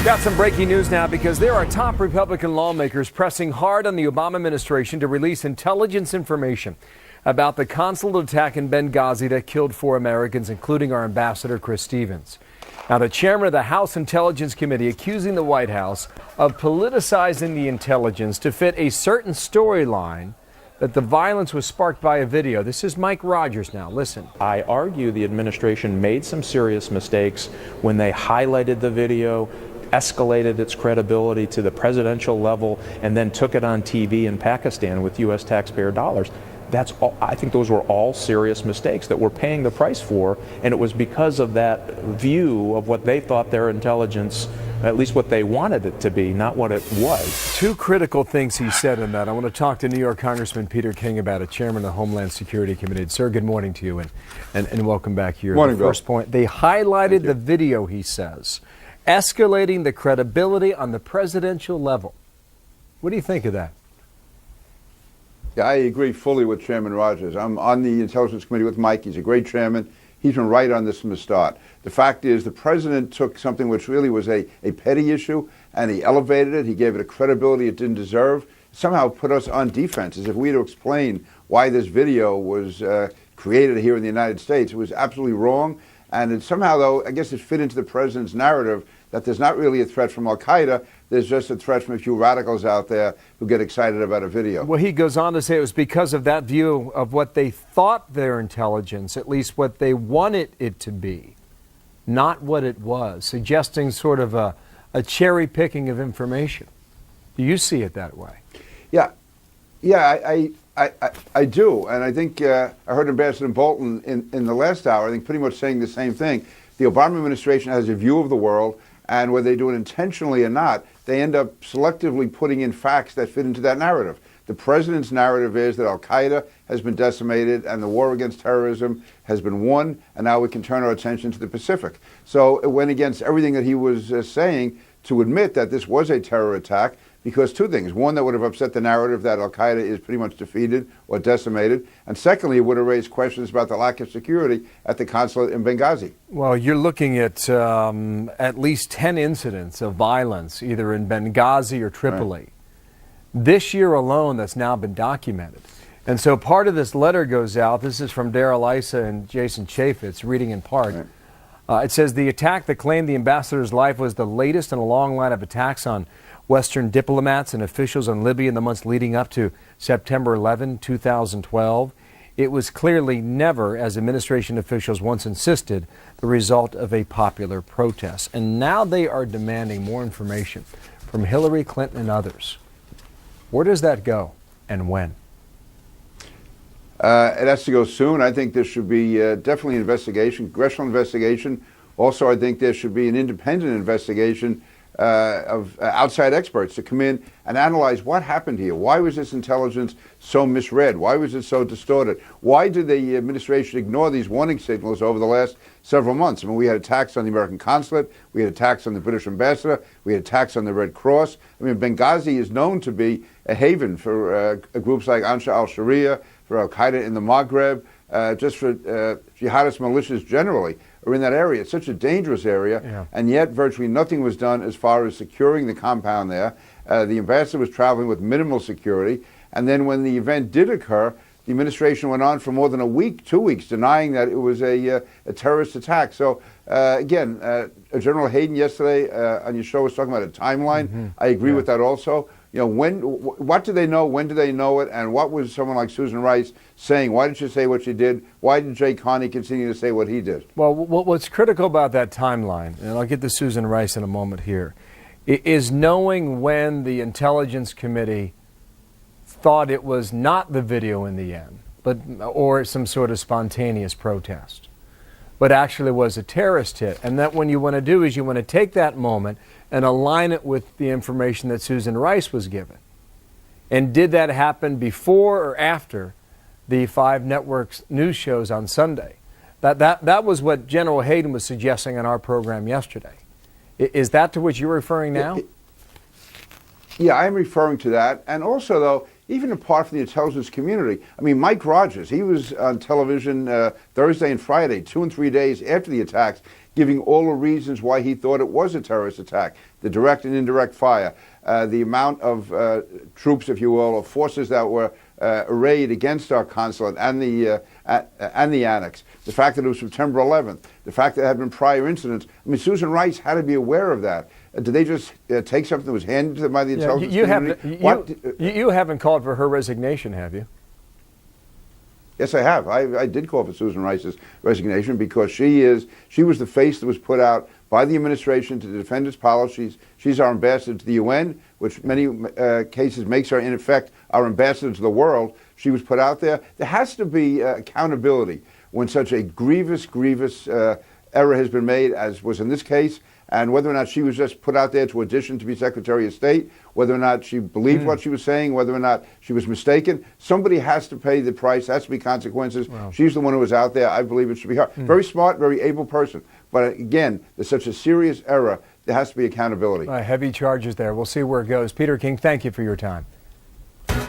Got some breaking news now because there are top Republican lawmakers pressing hard on the Obama administration to release intelligence information about the consulate attack in Benghazi that killed 4 Americans, including our ambassador, Chris Stevens. Now, the chairman of the House Intelligence Committee accusing the White House of politicizing the intelligence to fit a certain storyline that the violence was sparked by a video. This is Mike Rogers now. Listen. I argue the administration made some serious mistakes when they highlighted the video, escalated its credibility to the presidential level, and then took it on TV in Pakistan with U.S. taxpayer dollars. That's all. I think those were all serious mistakes that we're paying the price for, and it was because of that view of what they thought their intelligence, at least what they wanted it to be, not what it was. 2 critical things he said in that. I want to talk to New York Congressman Peter King about it, chairman of the Homeland Security Committee. Sir, good morning to you, and welcome back here. Morning, the first point, they highlighted the video, he says, escalating the credibility on the presidential level. What do you think of that? Yeah, I agree fully with Chairman Rogers. I'm on the Intelligence Committee with Mike. He's a great chairman. He's been right on this from the start. The fact is the president took something which really was a petty issue and he elevated it. He gave it a credibility it didn't deserve. Somehow put us on defense as if we had to explain why this video was created here in the United States. It was absolutely wrong. And it somehow, though, I guess it fit into the president's narrative that there's not really a threat from al-Qaeda. There's just a threat from a few radicals out there who get excited about a video. Well, he goes on to say it was because of that view of what they thought their intelligence, at least what they wanted it to be, not what it was, suggesting sort of a cherry picking of information. Do you see it that way? Yeah, I do. And I think I heard Ambassador Bolton in the last hour, I think pretty much saying the same thing. The Obama administration has a view of the world, and whether they do it intentionally or not, they end up selectively putting in facts that fit into that narrative. The president's narrative is that al-Qaeda has been decimated and the war against terrorism has been won, and now we can turn our attention to the Pacific. So it went against everything that he was saying to admit that this was a terror attack, because 2 things. One, that would have upset the narrative that al-Qaeda is pretty much defeated or decimated. And secondly, it would have raised questions about the lack of security at the consulate in Benghazi. Well, you're looking at least 10 incidents of violence, either in Benghazi or Tripoli. Right. This year alone, that's now been documented. And so part of this letter goes out. This is from Daryl Issa and Jason Chaffetz, reading in part. Right. It says, the attack that claimed the ambassador's life was the latest in a long line of attacks on Western diplomats and officials in Libya in the months leading up to September 11, 2012. It was clearly never, as administration officials once insisted, the result of a popular protest. And now they are demanding more information from Hillary Clinton and others. Where does that go and when? It has to go soon. I think there should be definitely an investigation, congressional investigation. Also, I think there should be an independent investigation of outside experts to come in and analyze what happened here. Why was this intelligence so misread? Why was it so distorted? Why did the administration ignore these warning signals over the last several months? I mean, we had attacks on the American consulate, we had attacks on the British ambassador, we had attacks on the Red Cross. I mean, Benghazi is known to be a haven for groups like Ansar al-Sharia, for al-Qaeda in the Maghreb, just for jihadist militias generally are in that area. It's such a dangerous area, and yet virtually nothing was done as far as securing the compound there. The ambassador was traveling with minimal security, and then when the event did occur, the administration went on for more than a week, 2 weeks, denying that it was a terrorist attack. So again, General Hayden yesterday on your show was talking about a timeline. I agree with that also. You know, what do they know? When do they know it? And what was someone like Susan Rice saying? Why did she say what she did? Why did Jay Carney continue to say what he did? Well, what's critical about that timeline, and I'll get to Susan Rice in a moment here, is knowing when the Intelligence Committee thought it was not the video in the end, or some sort of spontaneous protest, but actually was a terrorist hit. And that what you want to do is you want to take that moment and align it with the information that Susan Rice was given. And did that happen before or after the 5 networks news shows on Sunday? That was what General Hayden was suggesting on our program yesterday. Is that to which you're referring now? Yeah, I'm referring to that. And also, though, even apart from the intelligence community. I mean, Mike Rogers, he was on television Thursday and Friday, 2 and 3 days after the attacks, giving all the reasons why he thought it was a terrorist attack, the direct and indirect fire, the amount of troops, if you will, or forces that were arrayed against our consulate and the annex, the fact that it was September 11th, the fact that there had been prior incidents. I mean, Susan Rice had to be aware of that. Did they just take something that was handed to them by the intelligence community? You haven't called for her resignation, have you? Yes, I have. I did call for Susan Rice's resignation because she was the face that was put out by the administration to defend its policies. She's our ambassador to the UN, which many cases makes her, in effect, our ambassador to the world. She was put out there. There has to be accountability when such a grievous error has been made, as was in this case, and whether or not she was just put out there to audition to be Secretary of State, whether or not she believed what she was saying, whether or not she was mistaken. Somebody has to pay the price. There has to be consequences. Wow. She's the one who was out there. I believe it should be her. Very smart, very able person. But again, there's such a serious error. There has to be accountability. Heavy charges there. We'll see where it goes. Peter King, thank you for your time.